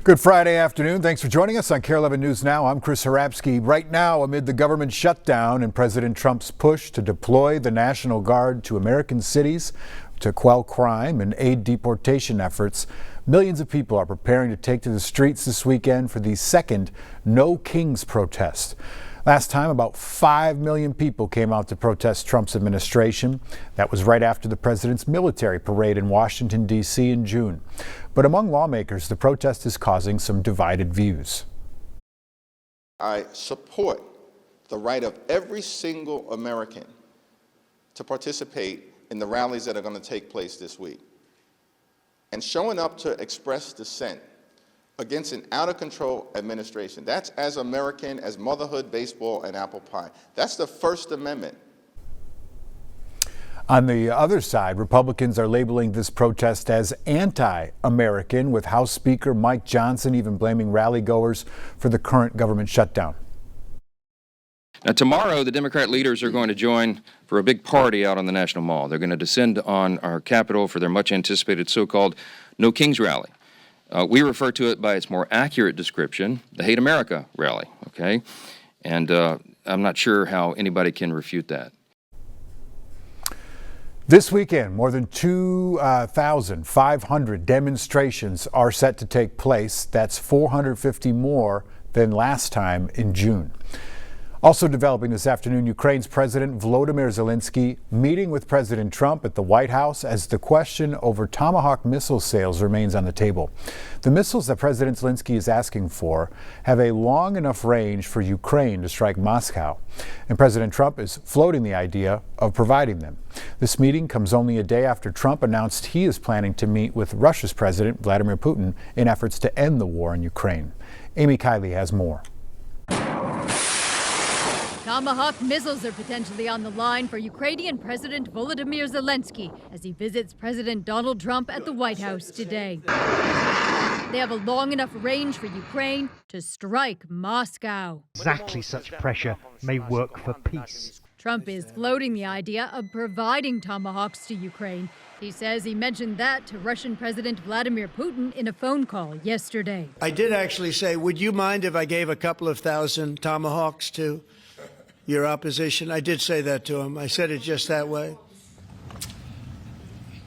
Good Friday afternoon. Thanks for joining us on KARE 11 News Now. I'm Chris Harapsky. Right now, amid the government shutdown and President Trump's push to deploy the National Guard to American cities to quell crime and aid deportation efforts, millions of people are preparing to take to the streets this weekend for the second No Kings protest. Last time, about 5 million people came out to protest Trump's administration. That was right after the president's military parade in Washington, D.C. in June. But among lawmakers, the protest is causing some divided views. I support the right of every single American to participate in the rallies that are going to take place this week. And showing up to express dissent against an out-of-control administration. That's as American as motherhood, baseball, and apple pie. That's the First Amendment. On the other side, Republicans are labeling this protest as anti-American, with House Speaker Mike Johnson even blaming rally-goers for the current government shutdown. Now, tomorrow, the Democrat leaders are going to join for a big party out on the National Mall. They're going to descend on our Capitol for their much-anticipated so-called No Kings rally. We refer to it by its more accurate description, the Hate America rally, okay? And I'm not sure how anybody can refute that. This weekend, more than 2,500 demonstrations are set to take place. That's 450 more than last time in June. Also developing this afternoon, Ukraine's President Volodymyr Zelensky meeting with President Trump at the White House as the question over Tomahawk missile sales remains on the table. The missiles that President Zelensky is asking for have a long enough range for Ukraine to strike Moscow, and President Trump is floating the idea of providing them. This meeting comes only a day after Trump announced he is planning to meet with Russia's President Vladimir Putin in efforts to end the war in Ukraine. Amy Kiley has more. Tomahawk missiles are potentially on the line for Ukrainian President Volodymyr Zelensky as he visits President Donald Trump at the White House today. They have a long enough range for Ukraine to strike Moscow. Exactly such pressure may work for peace. Trump is floating the idea of providing Tomahawks to Ukraine. He says he mentioned that to Russian President Vladimir Putin in a phone call yesterday. I did actually say, would you mind if I gave a couple of thousand Tomahawks to your opposition? I did say that to him. I said it just that way.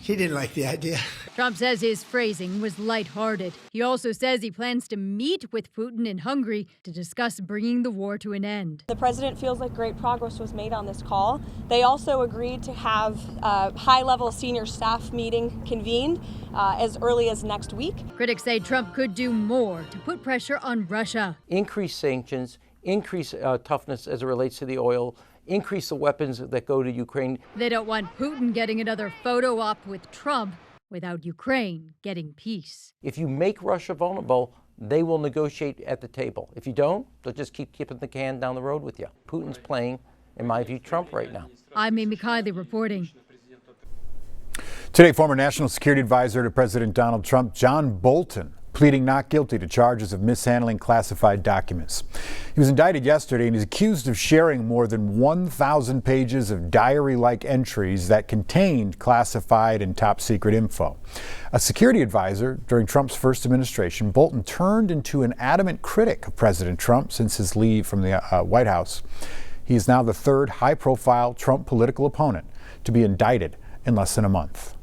He didn't like the idea. Trump says his phrasing was lighthearted. He also says he plans to meet with Putin in Hungary to discuss bringing the war to an end. The president feels like great progress was made on this call. They also agreed to have a high-level senior staff meeting convened as early as next week. Critics say Trump could do more to put pressure on Russia. Increase sanctions, increase toughness as it relates to the oil, increase the weapons that go to Ukraine. They don't want Putin getting another photo op with Trump without Ukraine getting peace. If you make Russia vulnerable, they will negotiate at the table. If you don't, they'll just keep kicking the can down the road with you. Putin's playing, in my view, Trump right now. I'm Amy Kiley reporting. Today, former National Security Advisor to President Donald Trump, John Bolton, pleading not guilty to charges of mishandling classified documents. He was indicted yesterday and is accused of sharing more than 1,000 pages of diary-like entries that contained classified and top-secret info. A security advisor during Trump's first administration, Bolton turned into an adamant critic of President Trump since his leave from the White House. He is now the third high-profile Trump political opponent to be indicted in less than a month.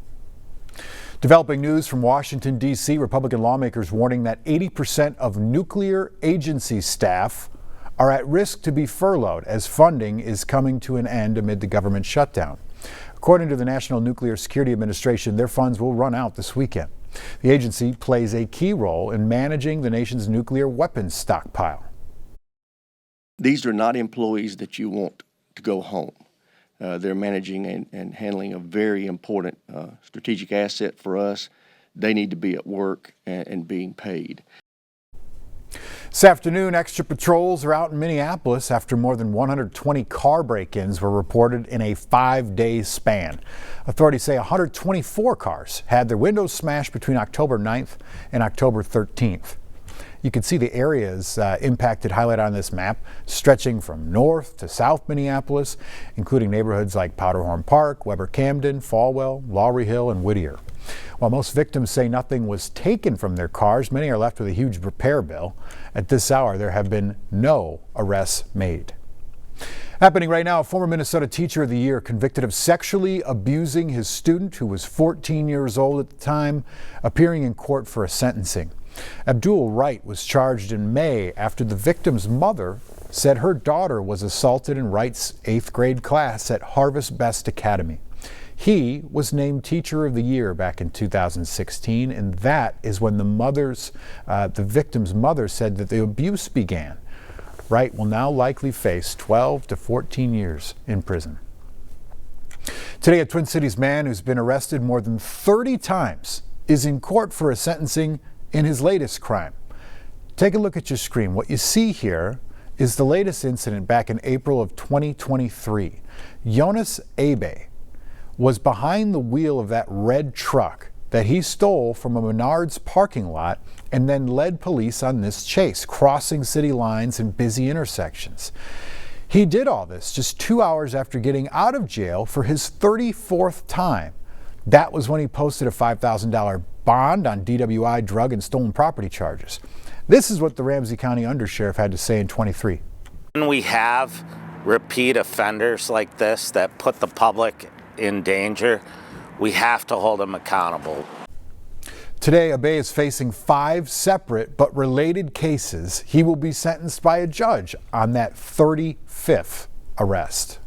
Developing news from Washington, D.C., Republican lawmakers warning that 80% of nuclear agency staff are at risk to be furloughed as funding is coming to an end amid the government shutdown. According to the National Nuclear Security Administration, their funds will run out this weekend. The agency plays a key role in managing the nation's nuclear weapons stockpile. These are not employees that you want to go home. They're managing and handling a very important strategic asset for us. They need to be at work and being paid. This afternoon, extra patrols are out in Minneapolis after more than 120 car break-ins were reported in a 5-day span. Authorities say 124 cars had their windows smashed between October 9th and October 13th. You can see the areas impacted highlighted on this map, stretching from north to south Minneapolis, including neighborhoods like Powderhorn Park, Weber Camden, Falwell, Lowry Hill, and Whittier. While most victims say nothing was taken from their cars, many are left with a huge repair bill. At this hour, there have been no arrests made. Happening right now, a former Minnesota Teacher of the Year convicted of sexually abusing his student who was 14 years old at the time, appearing in court for a sentencing. Abdul Wright was charged in May after the victim's mother said her daughter was assaulted in Wright's 8th grade class at Harvest Best Academy. He was named Teacher of the Year back in 2016, and that is when the victim's mother said that the abuse began. Wright will now likely face 12 to 14 years in prison. Today, a Twin Cities man who's been arrested more than 30 times is in court for a sentencing in his latest crime. Take a look at your screen. What you see here is the latest incident back in April of 2023. Jonas Abe was behind the wheel of that red truck that he stole from a Menards parking lot and then led police on this chase, crossing city lines and busy intersections. He did all this just 2 hours after getting out of jail for his 34th time. That was when he posted a $5,000 bond on DWI, drug, and stolen property charges. This is what the Ramsey County Undersheriff had to say in 23. When we have repeat offenders like this that put the public in danger, we have to hold them accountable. Today, Abe is facing 5 separate but related cases. He will be sentenced by a judge on that 35th arrest.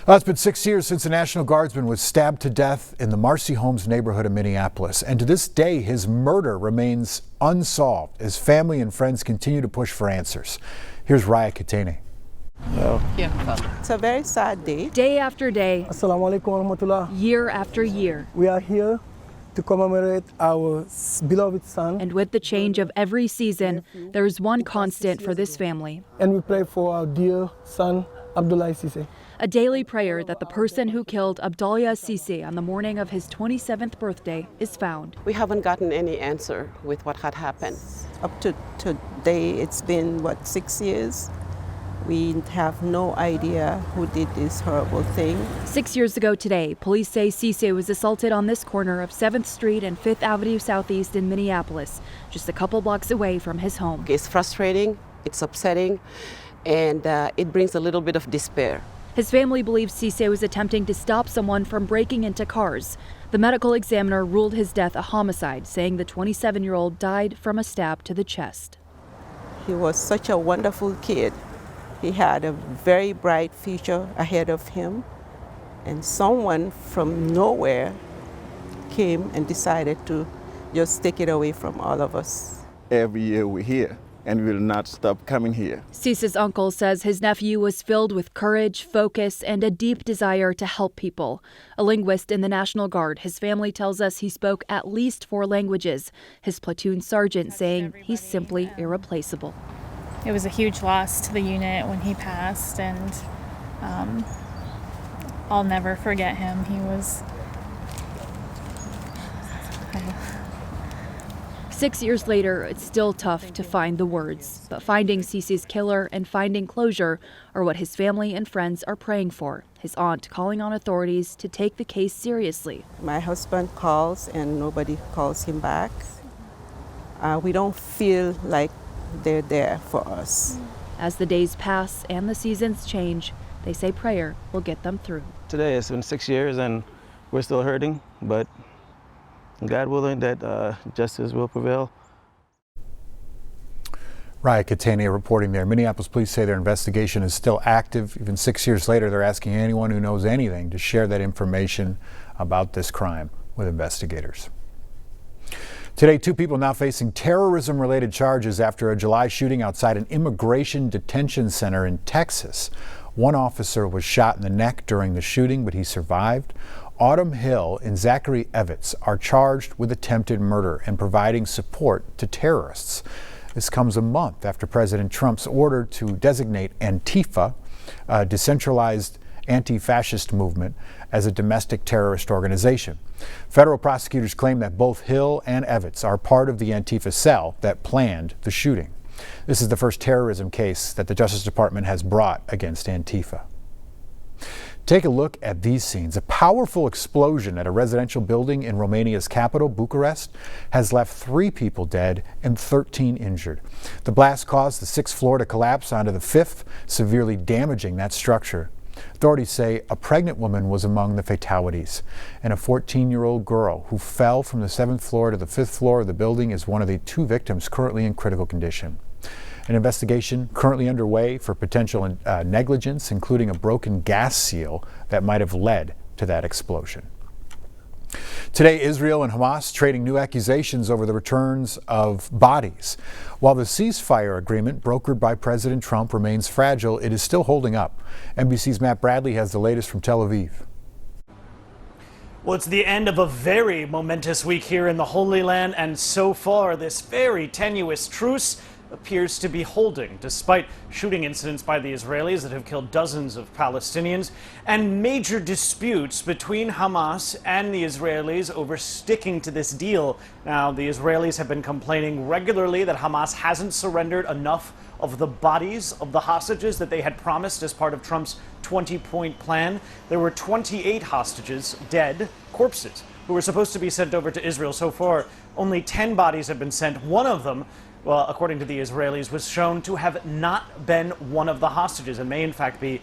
Well, it's been 6 years since a National Guardsman was stabbed to death in the Marcy Homes neighborhood of Minneapolis. And to this day, his murder remains unsolved as family and friends continue to push for answers. Here's Raya Katene. It's a very sad day. Day after day, Assalamu alaikum wa rahmatullah. year after year. We are here to commemorate our beloved son. And with the change of every season, there is one constant for this family. And we pray for our dear son, Abdullah Sise. A daily prayer that the person who killed Abdullah Sise on the morning of his 27th birthday is found. We haven't gotten any answer with what had happened. Up to today, it's been, 6 years? We have no idea who did this horrible thing. 6 years ago today, police say Sise was assaulted on this corner of 7th Street and 5th Avenue Southeast in Minneapolis, just a couple blocks away from his home. It's frustrating, it's upsetting, and it brings a little bit of despair. His family believes Sise was attempting to stop someone from breaking into cars. The medical examiner ruled his death a homicide, saying the 27-year-old died from a stab to the chest. He was such a wonderful kid. He had a very bright future ahead of him, and someone from nowhere came and decided to just take it away from all of us. Every year we're here, and we will not stop coming here. Sise's uncle says his nephew was filled with courage, focus, and a deep desire to help people. A linguist in the National Guard, his family tells us he spoke at least 4 languages. His platoon sergeant saying he's simply irreplaceable. It was a huge loss to the unit when he passed, and I'll never forget him. He was... 6 years later, it's still tough to find the words, but finding Sise's killer and finding closure are what his family and friends are praying for. His aunt calling on authorities to take the case seriously. My husband calls and nobody calls him back. We don't feel like they're there for us. As the days pass and the seasons change, they say prayer will get them through. Today it's been 6 years and we're still hurting, but God willing that justice will prevail. Raya Katene reporting there. Minneapolis police say their investigation is still active. Even 6 years later, they're asking anyone who knows anything to share that information about this crime with investigators. Today, 2 people now facing terrorism-related charges after a July shooting outside an immigration detention center in Texas. One officer was shot in the neck during the shooting, but he survived. Autumn Hill and Zachary Evitz are charged with attempted murder and providing support to terrorists. This comes a month after President Trump's order to designate Antifa, a decentralized anti-fascist movement, as a domestic terrorist organization. Federal prosecutors claim that both Hill and Evitz are part of the Antifa cell that planned the shooting. This is the first terrorism case that the Justice Department has brought against Antifa. Take a look at these scenes. A powerful explosion at a residential building in Romania's capital, Bucharest, has left 3 people dead and 13 injured. The blast caused the 6th floor to collapse onto the 5th, severely damaging that structure. Authorities say a pregnant woman was among the fatalities, and a 14-year-old girl who fell from the 7th floor to the 5th floor of the building is one of the 2 victims currently in critical condition. An investigation currently underway for potential negligence, including a broken gas seal that might have led to that explosion. Today, Israel and Hamas trading new accusations over the returns of bodies. While the ceasefire agreement brokered by President Trump remains fragile, it is still holding up. NBC's Matt Bradley has the latest from Tel Aviv. Well, it's the end of a very momentous week here in the Holy Land, and so far, this very tenuous truce appears to be holding, despite shooting incidents by the Israelis that have killed dozens of Palestinians and major disputes between Hamas and the Israelis over sticking to this deal. Now, the Israelis have been complaining regularly that Hamas hasn't surrendered enough of the bodies of the hostages that they had promised as part of Trump's 20-point plan. There were 28 hostages, dead corpses, who were supposed to be sent over to Israel. So far, only 10 bodies have been sent. One of them, well, according to the Israelis, was shown to have not been one of the hostages and may in fact be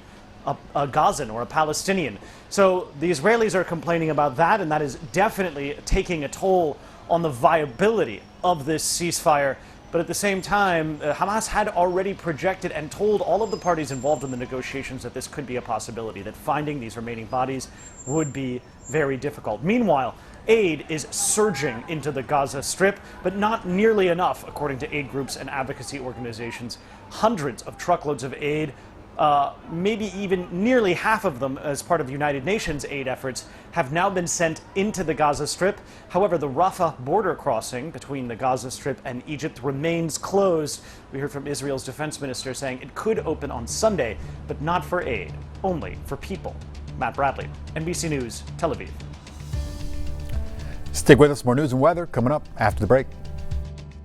a Gazan or a Palestinian. So the Israelis are complaining about that, and that is definitely taking a toll on the viability of this ceasefire. But at the same time, Hamas had already projected and told all of the parties involved in the negotiations that this could be a possibility, that finding these remaining bodies would be very difficult. Meanwhile, aid is surging into the Gaza Strip, but not nearly enough, according to aid groups and advocacy organizations. Hundreds of truckloads of aid, maybe even nearly half of them as part of United Nations aid efforts, have now been sent into the Gaza Strip. However, the Rafah border crossing between the Gaza Strip and Egypt remains closed. We heard from Israel's defense minister saying it could open on Sunday, but not for aid, only for people. Matt Bradley, NBC News, Tel Aviv. Stick with us. More news and weather coming up after the break.